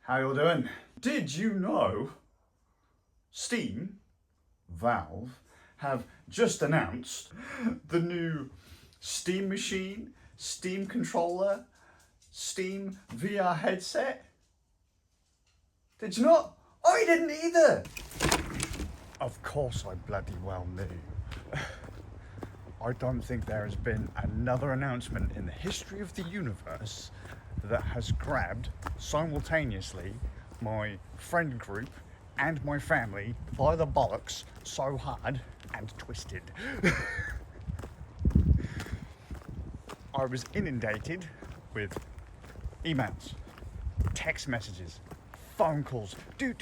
How you all doing? Did you know Steam, Valve, have just announced the new Steam machine, Steam controller, Steam VR headset? Did you not? I didn't either! Of course I bloody well knew. I don't think there has been another announcement in the history of the universe that has grabbed simultaneously my friend group and my family by the bollocks so hard and twisted. I was inundated with emails, text messages, phone calls, dude.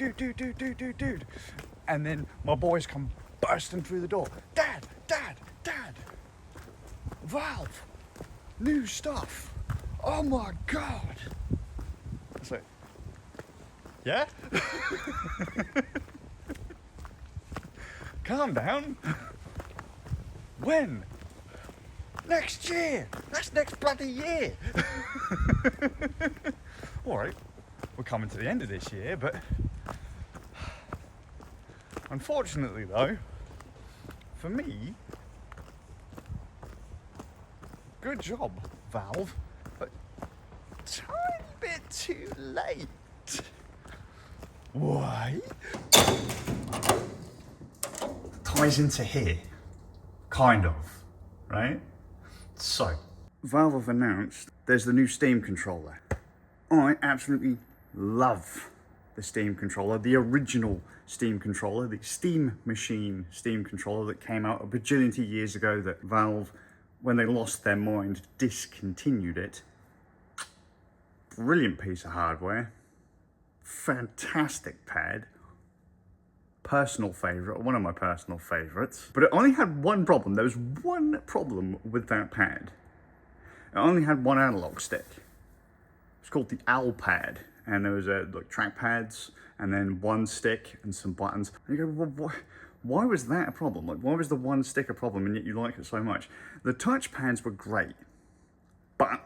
And then my boys come bursting through the door. Dad, Valve, new stuff. Oh my God. It's like, yeah? Calm down. When? Next year. That's next bloody year. All right, we're coming to the end of this year, but unfortunately though, for me, good job, Valve, but tiny bit too late. Why? Ties into here, kind of, right? So, Valve have announced there's the new Steam controller. I absolutely love the Steam controller, the original Steam controller, the Steam machine Steam controller that came out a bajillion years ago that Valve, when they lost their mind, discontinued it. Brilliant piece of hardware, fantastic pad, personal favourite, one of my personal favourites. But it only had one problem. There was one problem with that pad. It only had one analog stick. It's called the OWL pad, and there was like track pads, and then one stick and some buttons. And you go, well, why was that a problem? Like, why was the one stick a problem, and yet you like it so much? The touch pads were great, but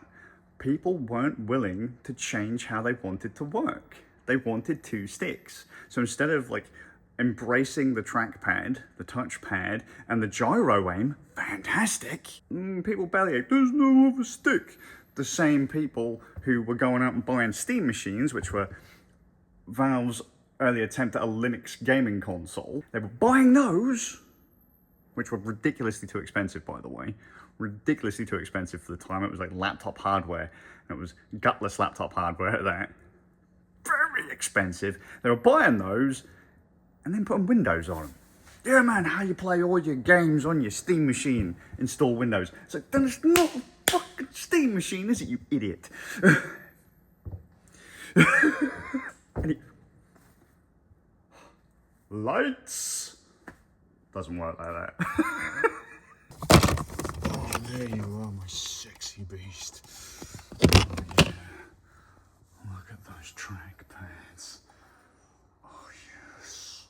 people weren't willing to change how they wanted to work. They wanted two sticks. So instead of like embracing the trackpad, the touchpad, and the gyro aim, fantastic, people bellyache, there's no other stick. The same people who were going out and buying Steam machines, which were Valve's early attempt at a Linux gaming console, they were buying those, which were ridiculously too expensive, by the way. Ridiculously too expensive for the time. It was like laptop hardware, and it was gutless laptop hardware at that. Very expensive. They were buying those and then putting Windows on them. Yeah, man, how you play all your games on your Steam machine, install Windows. It's like, then it's not a fucking Steam machine, is it, you idiot? Lights. Doesn't work like that. Oh, there you are, my sexy beast. Oh, yeah. Look at those track pads. Oh, yes.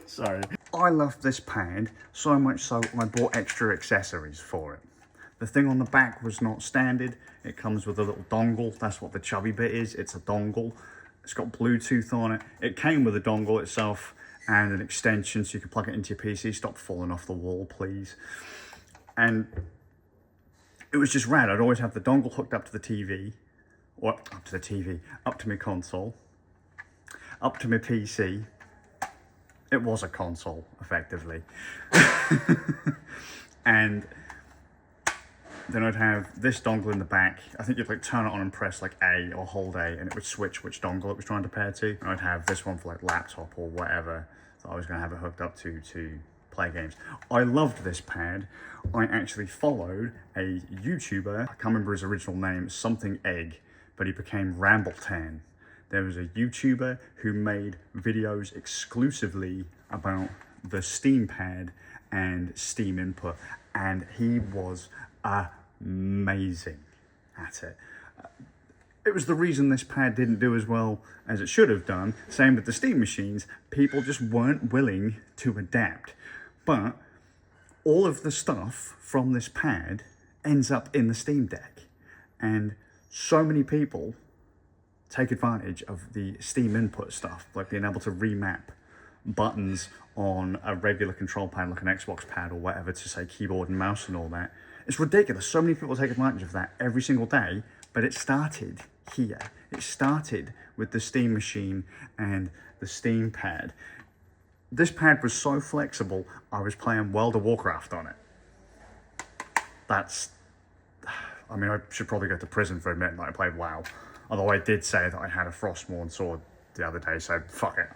Sorry. I love this pad so much so I bought extra accessories for it. The thing on the back was not standard. It comes with a little dongle. That's what the chubby bit is. It's a dongle. It's got Bluetooth on it. It came with a dongle itself and an extension so you can plug it into your PC. Stop falling off the wall, please. And it was just rad. I'd always have the dongle hooked up to the TV, or up to the TV, up to my console, up to my PC. It was a console, effectively. And then I'd have this dongle in the back. I think you'd like turn it on and press like A or hold A, and it would switch which dongle it was trying to pair to. And I'd have this one for like laptop or whatever that I was gonna have it hooked up to play games. I loved this pad. I actually followed a YouTuber, I can't remember his original name, something egg, but he became Rambletown. There was a YouTuber who made videos exclusively about the Steam pad and Steam input, and he was amazing at it. It was the reason this pad didn't do as well as it should have done. Same with the Steam machines. People just weren't willing to adapt. But all of the stuff from this pad ends up in the Steam Deck. And so many people take advantage of the Steam input stuff, like being able to remap buttons on a regular control pad, like an Xbox pad or whatever, to say keyboard and mouse and all that. It's ridiculous. So many people take advantage of that every single day, but it started here. It started with the Steam machine and the Steam pad. This pad was so flexible, I was playing World of Warcraft on it. I mean, I should probably go to prison for admitting that I played WoW. Although I did say that I had a Frostmourne sword the other day, so fuck it,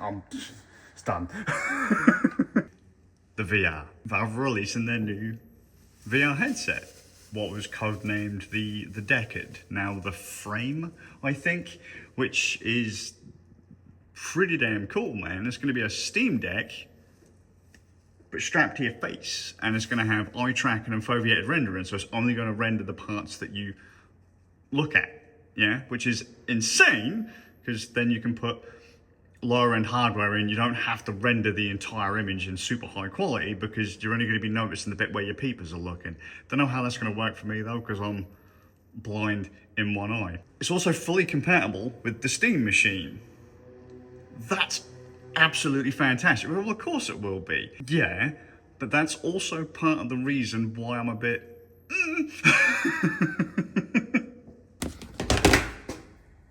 it's done. The VR. Valve releasing their new VR headset. What was codenamed the Decade, now the Frame, I think, which is pretty damn cool, man. It's going to be a Steam Deck, but strapped to your face, and it's going to have eye tracking and foveated rendering, so it's only going to render the parts that you look at, yeah, which is insane, because then you can put lower end hardware in. You don't have to render the entire image in super high quality, because you're only going to be noticing the bit where your peepers are looking. Don't know how that's going to work for me though, because I'm blind in one eye. It's also fully compatible with the Steam machine. That's absolutely fantastic. Well, of course it will be. Yeah, but that's also part of the reason why I'm a bit...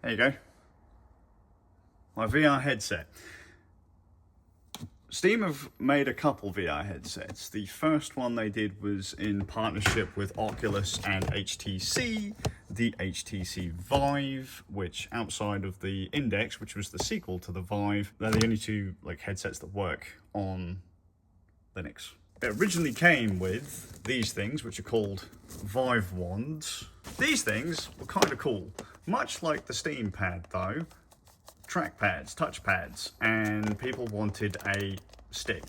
There you go. My VR headset. Steam have made a couple VR headsets. The first one they did was in partnership with Oculus and HTC, the HTC Vive, which outside of the Index, which was the sequel to the Vive, they're the only two headsets that work on Linux. It originally came with these things, which are called Vive Wands. These things were kind of cool, much like the Steam Pad though. Trackpads, touchpads, and people wanted a stick.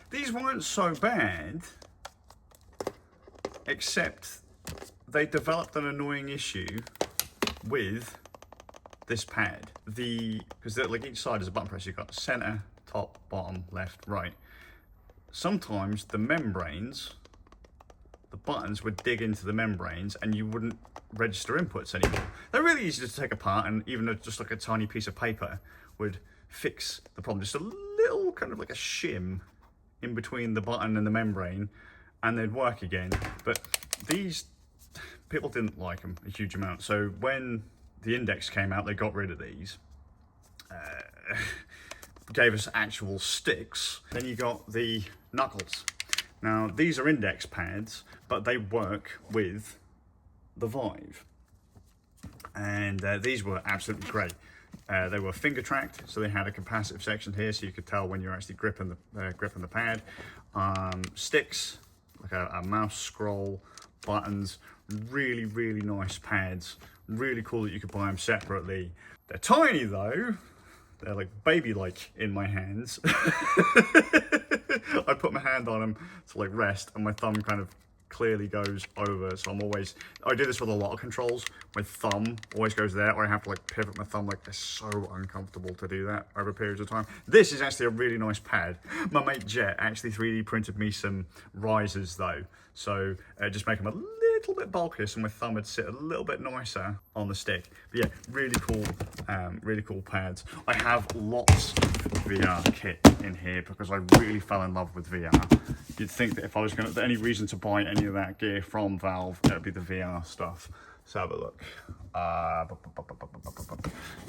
These weren't so bad, except they developed an annoying issue with this pad. Because like each side is a button press. You've got center, top, bottom, left, right. Sometimes the membranes, the buttons would dig into the membranes and you wouldn't register inputs anymore. They're really easy to take apart, and even just like a tiny piece of paper would fix the problem. Just a little kind of like a shim in between the button and the membrane, and they'd work again. But these, people didn't like them a huge amount. So when the Index came out, they got rid of these. Gave us actual sticks. Then you got the Knuckles. Now, these are Index pads, but they work with the Vive. And these were absolutely great. They were finger tracked, so they had a capacitive section here, so you could tell when you're actually gripping the pad. Sticks, like a mouse scroll, buttons, really, really nice pads. Really cool that you could buy them separately. They're tiny though. They're like baby-like in my hands. I put my hand on them to like rest, and my thumb kind of clearly goes over. So I do this with a lot of controls. My thumb always goes there, or I have to like pivot my thumb. Like, it's so uncomfortable to do that over periods of time. This is actually a really nice pad. My mate Jet actually 3D printed me some risers though. So just make them a little bit bulkier, so my thumb would sit a little bit nicer on the stick. But yeah, really cool pads. I have lots of VR kit in here because I really fell in love with VR. You'd think that if I was going to, any reason to buy any of that gear from Valve, it would be the VR stuff. So have a look. There's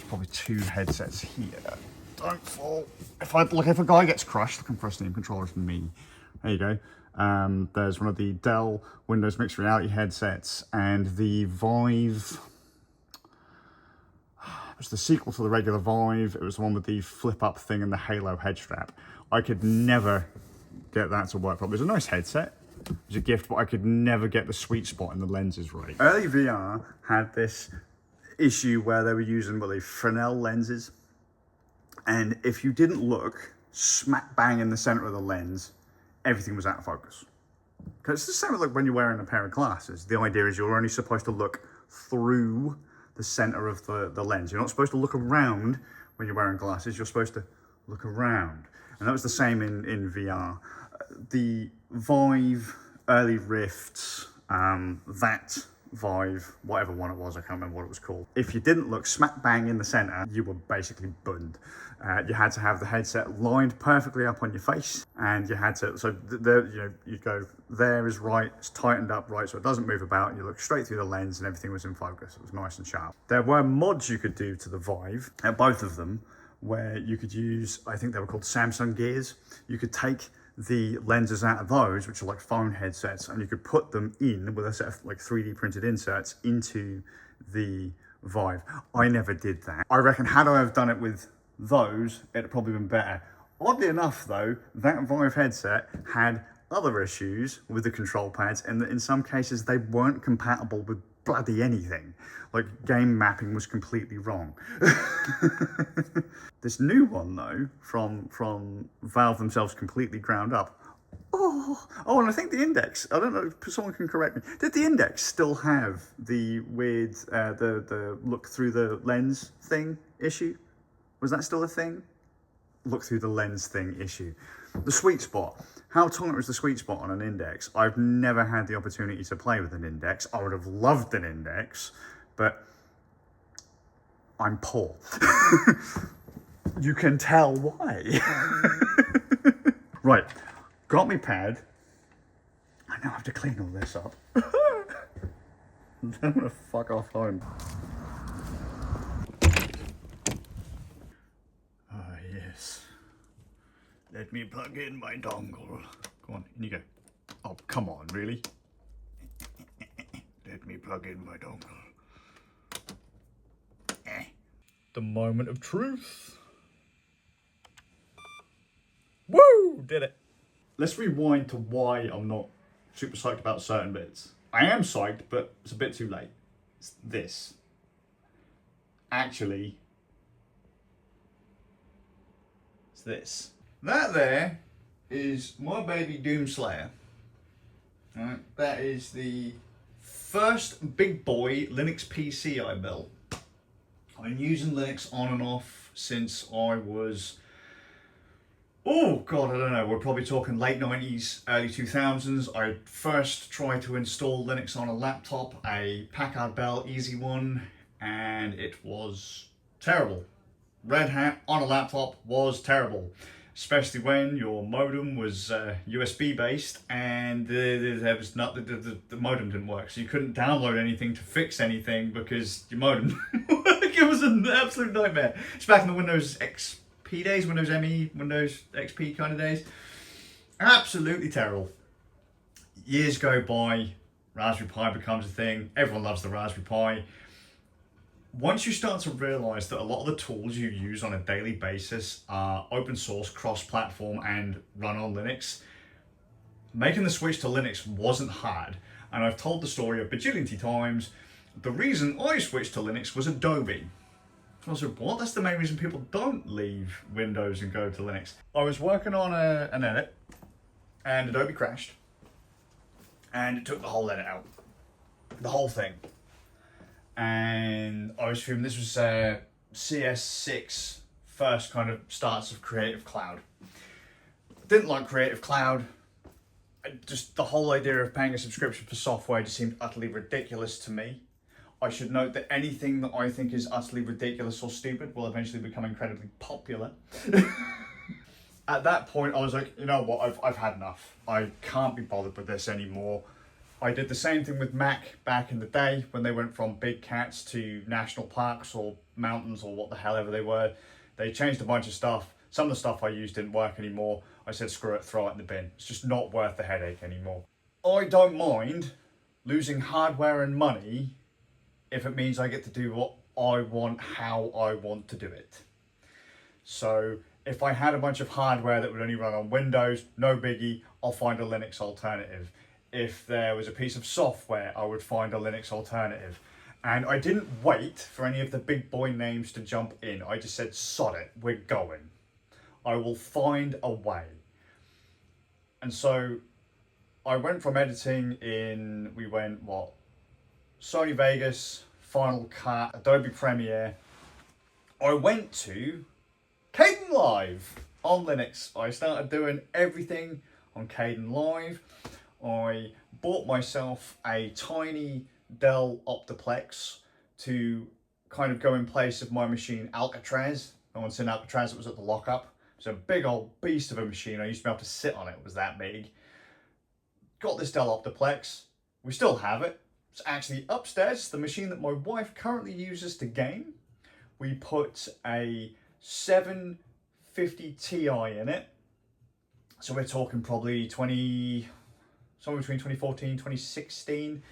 probably two headsets here. Don't fall. If a guy gets crushed, looking for a Steam controller for me. There you go. There's one of the Dell Windows Mixed Reality headsets, and the Vive. It was the sequel to the regular Vive. It was the one with the flip-up thing and the Halo head strap. I could never get that to work properly. It was a nice headset. It was a gift, but I could never get the sweet spot in the lenses right. Early VR had this issue where they were using Fresnel lenses, and if you didn't look smack bang in the center of the lens, everything was out of focus. Because it's the same like when you're wearing a pair of glasses. The idea is you're only supposed to look through the center of the lens. You're not supposed to look around when you're wearing glasses. You're supposed to look around. And that was the same in VR. The Vive, early Rifts, that Vive, whatever one it was, I can't remember what it was called. If you didn't look smack bang in the center, you were basically bunned. You had to have the headset lined perfectly up on your face, and you had to, so there, you know, you go, there is right, it's tightened up right so it doesn't move about, you look straight through the lens and everything was in focus. It was nice and sharp. There were mods you could do to the Vive, both of them, where you could use, I think they were called Samsung gears. You could take the lenses out of those, which are like phone headsets, and you could put them in with a set of like 3D printed inserts into the Vive. I never did that. I reckon had I have done it with those, it'd probably been better. Oddly enough though, that Vive headset had other issues with the control pads, and in some cases they weren't compatible with bloody anything. Like game mapping was completely wrong. This new one though, from Valve themselves, completely ground up. Oh, and I think the Index, I don't know if someone can correct me, did the Index still have the weird, the look through the lens thing issue? Was that still a thing? Look through the lens thing issue. The sweet spot. How tolerant is the sweet spot on an Index? I've never had the opportunity to play with an Index. I would have loved an Index, but I'm poor. You can tell why. Right, got me pad. I now have to clean all this up. I'm gonna fuck off home. Ah, yes. Let me plug in my dongle. Go on, in you go. Oh, come on, really? Let me plug in my dongle. The moment of truth. Woo! Did it. Let's rewind to why I'm not super psyched about certain bits. I am psyched, but it's a bit too late. It's this. Actually, it's this. That there is my baby Doomslayer. Right, that is the first big boy Linux PC I built. I've been using Linux on and off since I was, oh God, I don't know, we're probably talking late 90s, early 2000s. I first tried to install Linux on a laptop, a Packard Bell Easy One, and it was terrible. Red Hat on a laptop was terrible, especially when your modem was USB based and there was not, the modem didn't work, so you couldn't download anything to fix anything because your modem didn't work. It was an absolute nightmare. It's back in the Windows XP days, Windows ME, Windows XP kind of days. Absolutely terrible. Years go by, Raspberry Pi becomes a thing. Everyone loves the Raspberry Pi. Once you start to realize that a lot of the tools you use on a daily basis are open source, cross-platform, and run on Linux, making the switch to Linux wasn't hard. And I've told the story a bajillion times. The reason I switched to Linux was Adobe. So I said, what? That's the main reason people don't leave Windows and go to Linux. I was working on an edit, and Adobe crashed, and it took the whole edit out. The whole thing. And I was feeling this was CS6 first kind of starts of Creative Cloud. Didn't like Creative Cloud. Just the whole idea of paying a subscription for software just seemed utterly ridiculous to me. I should note that anything that I think is utterly ridiculous or stupid will eventually become incredibly popular. At that point, I was like, you know what, I've had enough. I can't be bothered with this anymore. I did the same thing with Mac back in the day when they went from big cats to national parks or mountains or what the hell ever they were. They changed a bunch of stuff. Some of the stuff I used didn't work anymore. I said, screw it, throw it in the bin. It's just not worth the headache anymore. I don't mind losing hardware and money if it means I get to do what I want, how I want to do it. So if I had a bunch of hardware that would only run on Windows, no biggie, I'll find a Linux alternative. If there was a piece of software, I would find a Linux alternative. And I didn't wait for any of the big boy names to jump in. I just said, sod it, we're going. I will find a way. And so I went from editing in, we went, what? Sony Vegas, Final Cut, Adobe Premiere. I went to Kden Live on Linux. I started doing everything on Kden Live. I bought myself a tiny Dell Optiplex to kind of go in place of my machine Alcatraz. I want to say an Alcatraz that was at the lockup. It's a big old beast of a machine. I used to be able to sit on it. It was that big. Got this Dell Optiplex. We still have it. It's actually upstairs, the machine that my wife currently uses to game. We put a 750 Ti in it. So we're talking probably somewhere between 2014, 2016.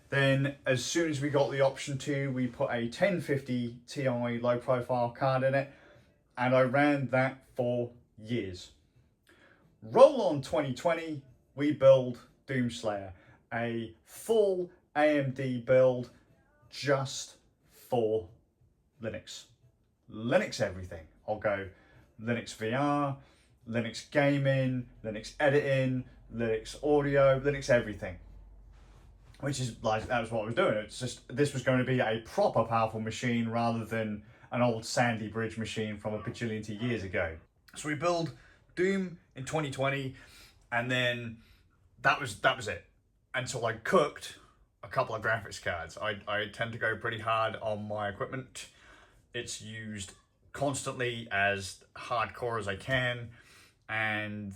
Then as soon as we got the option to, we put a 1050 Ti low profile card in it. And I ran that for years. Roll on 2020, we build Doomslayer, a full AMD build just for Linux. Linux everything. I'll go Linux VR, Linux gaming, Linux editing, Linux audio, Linux everything. Which is like, that was what I was doing. It's just, this was going to be a proper powerful machine rather than an old Sandy Bridge machine from a bajillion years ago. So we build Doom in 2020, and then that was it. Until I cooked a couple of graphics cards. I tend to go pretty hard on my equipment. It's used constantly as hardcore as I can, and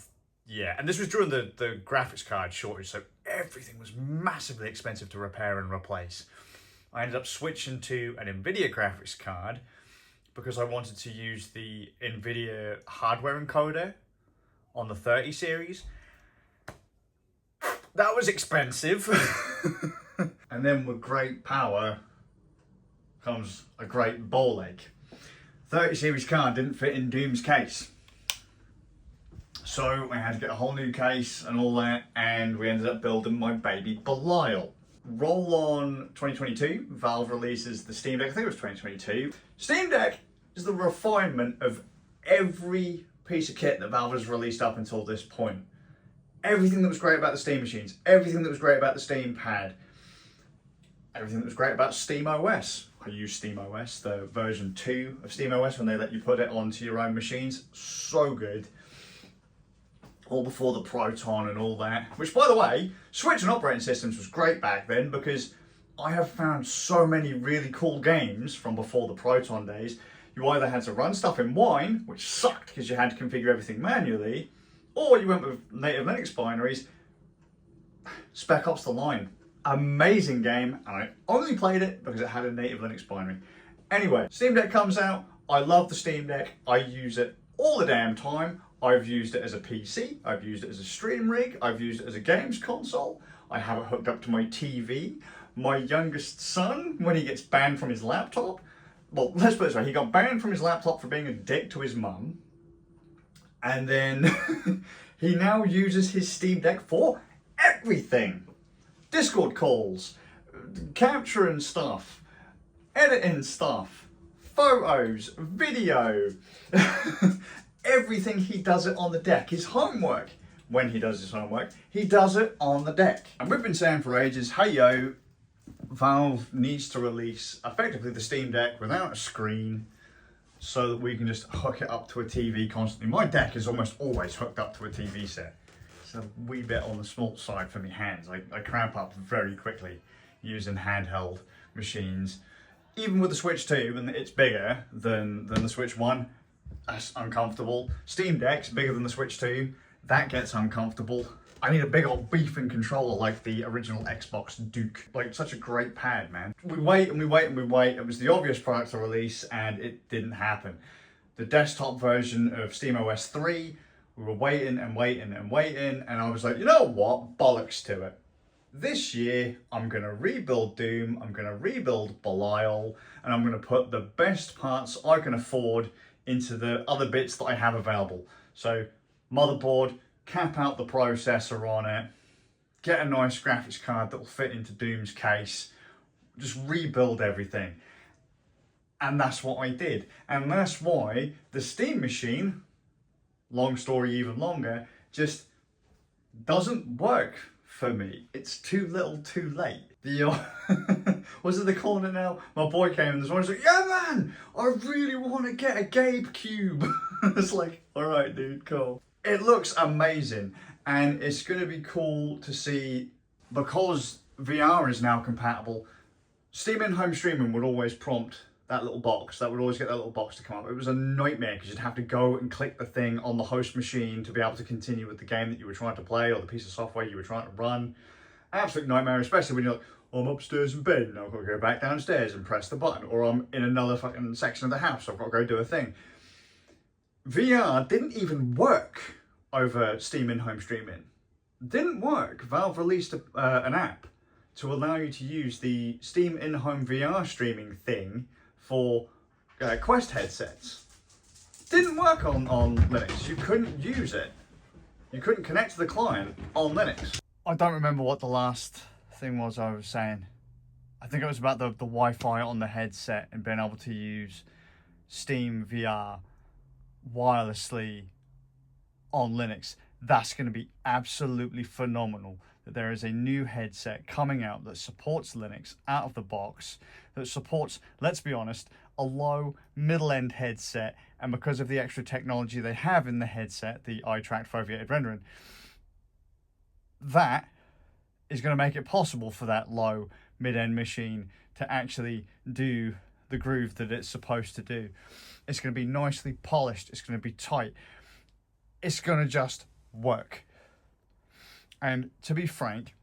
yeah, and this was during the graphics card shortage, so everything was massively expensive to repair and replace. I ended up switching to an NVIDIA graphics card because I wanted to use the NVIDIA hardware encoder on the 30 series. That was expensive. And then with great power comes a great ball ache. 30 series card didn't fit in Doom's case. So I had to get a whole new case and all that, and we ended up building my baby Belial. Roll on 2022, Valve releases the Steam Deck. I think it was 2022. Steam Deck is the refinement of every piece of kit that Valve has released up until this point. Everything that was great about the Steam machines, everything that was great about the Steam pad, everything that was great about Steam OS. I use Steam OS, the version 2 of Steam OS, when they let you put it onto your own machines. So good. All before the Proton and all that. Which, by the way, switching operating systems was great back then, because I have found so many really cool games from before the Proton days. You either had to run stuff in Wine, which sucked because you had to configure everything manually, or you went with native Linux binaries. Spec Ops The Line. Amazing game, and I only played it because it had a native Linux binary. Anyway, Steam Deck comes out. I love the Steam Deck. I use it all the damn time. I've used it as a PC. I've used it as a stream rig. I've used it as a games console. I have it hooked up to my TV. My youngest son, when he gets banned from his laptop, well, let's put it this way, he got banned from his laptop for being a dick to his mum. And then he now uses his Steam Deck for everything. Discord calls, capturing stuff, editing stuff, photos, video, everything he does it on the deck. His homework, when he does his homework, he does it on the deck. And we've been saying for ages, hey yo, Valve needs to release effectively the Steam Deck without a screen so that we can just hook it up to a TV constantly. My deck is almost always hooked up to a TV set. It's a wee bit on the small side for my hands. I cramp up very quickly using handheld machines. Even with the Switch 2, and it's bigger than the Switch 1, that's uncomfortable. Steam Deck's bigger than the Switch 2, that gets uncomfortable. I need a big old beefing controller like the original Xbox Duke. Like, such a great pad, man. We wait and we wait and we wait. It was the obvious product to release and it didn't happen. The desktop version of SteamOS 3, we were waiting and waiting and waiting, and I was like, you know what, bollocks to it. This year, I'm gonna rebuild Doom, I'm gonna rebuild Belial, and I'm gonna put the best parts I can afford into the other bits that I have available. So, motherboard, cap out the processor on it, get a nice graphics card that will fit into Doom's case, just rebuild everything. And that's what I did. And that's why the Steam machine, long story even longer, just doesn't work for me. It's too little too late. What's it they calling it now? My boy came in this morning and was like, yeah man, I really want to get a Gabe Cube. It's like, alright dude, cool. It looks amazing, and it's going to be cool to see, because VR is now compatible, Steam in-home streaming would always prompt that little box. That would always get that little box to come up. It was a nightmare because you'd have to go and click the thing on the host machine to be able to continue with the game that you were trying to play or the piece of software you were trying to run. Absolute nightmare, especially when you're like, I'm upstairs in bed and I've got to go back downstairs and press the button, or I'm in another fucking section of the house, so I've got to go do a thing. VR didn't even work over Steam in-home streaming. Didn't work. Valve released an app to allow you to use the Steam in-home VR streaming thing for Quest headsets. Didn't work on Linux. You couldn't use it. You couldn't connect to the client on Linux. I don't remember what the last thing was I was saying. I think it was about the Wi-Fi on the headset and being able to use Steam VR wirelessly on Linux. That's going to be absolutely phenomenal. That there is a new headset coming out that supports Linux out of the box, that supports, let's be honest, a low middle-end headset, and because of the extra technology they have in the headset, the eye-tracked foveated rendering, that is going to make it possible for that low mid-end machine to actually do the groove that it's supposed to do. It's going to be nicely polished. It's going to be tight. It's going to just work. And to be frank,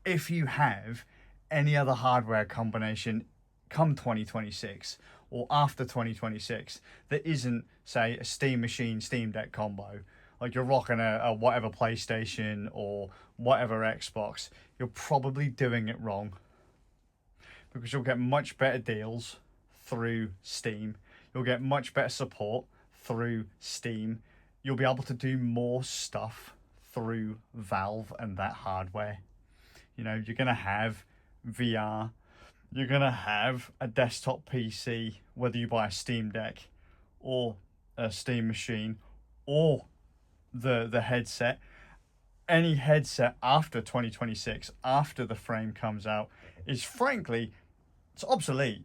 if you have any other hardware combination come 2026 or after 2026 that isn't, say, a Steam machine, Steam Deck combo, like you're rocking a whatever PlayStation or whatever Xbox, you're probably doing it wrong, because you'll get much better deals through Steam. You'll get much better support through Steam. You'll be able to do more stuff through Valve and that hardware. You know, you're going to have VR. You're going to have a desktop PC, whether you buy a Steam Deck or a Steam machine or the headset. Any headset after 2026, after the frame comes out, is frankly, it's obsolete.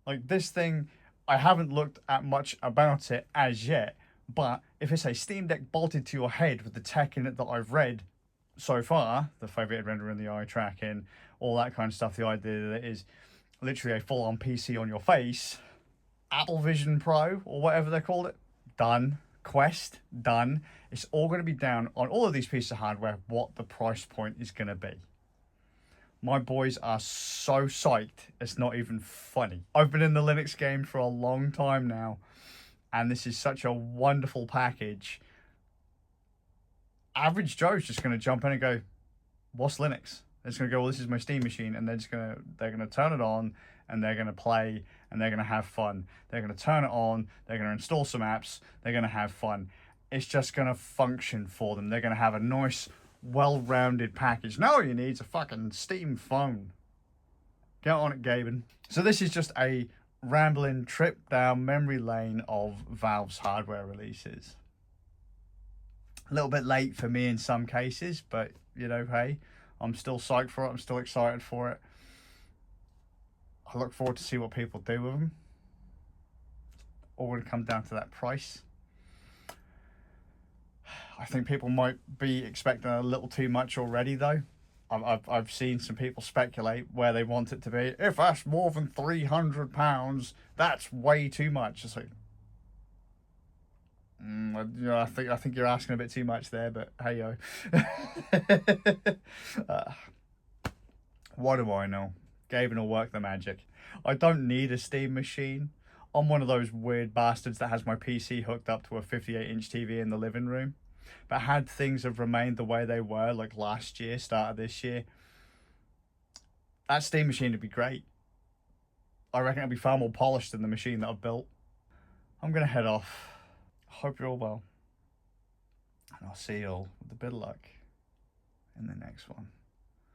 Like this thing, I haven't looked at much about it as yet, but if it's a Steam Deck bolted to your head with the tech in it that I've read so far, the foveated rendering, the eye tracking, all that kind of stuff, the idea that it is literally a full-on PC on your face, Apple Vision Pro, or whatever they called it, done. Quest, done. It's all going to be down on all of these pieces of hardware what the price point is going to be. My boys are so psyched, it's not even funny. I've been in the Linux game for a long time now, and this is such a wonderful package. Average Joe's just going to jump in and go, what's Linux? They're just going to go, well, this is my Steam machine, and they're going to turn it on, and they're going to play, and they're going to have fun. They're going to turn it on, they're going to install some apps, they're going to have fun. It's just going to function for them. They're going to have a nice, well-rounded package. Now all you need is a fucking Steam phone. Get on it, Gaben. So this is just a rambling trip down memory lane of Valve's hardware releases. A little bit late for me in some cases, but, you know, hey, I'm still psyched for it. I'm still excited for it. I look forward to see what people do with them. All going to come down to that price. I think people might be expecting a little too much already, though. I've seen some people speculate where they want it to be. If that's more than £300, that's way too much. It's like, you know, I think you're asking a bit too much there, but hey yo. What do I know? Gaben will work the magic. I don't need a Steam machine. I'm one of those weird bastards that has my PC hooked up to a 58-inch TV in the living room. But had things have remained the way they were, like last year, start of this year, that Steam machine would be great. I reckon it'll be far more polished than the machine that I've built. I'm going to head off. Hope you're all well. And I'll see you all with a bit of luck in the next one.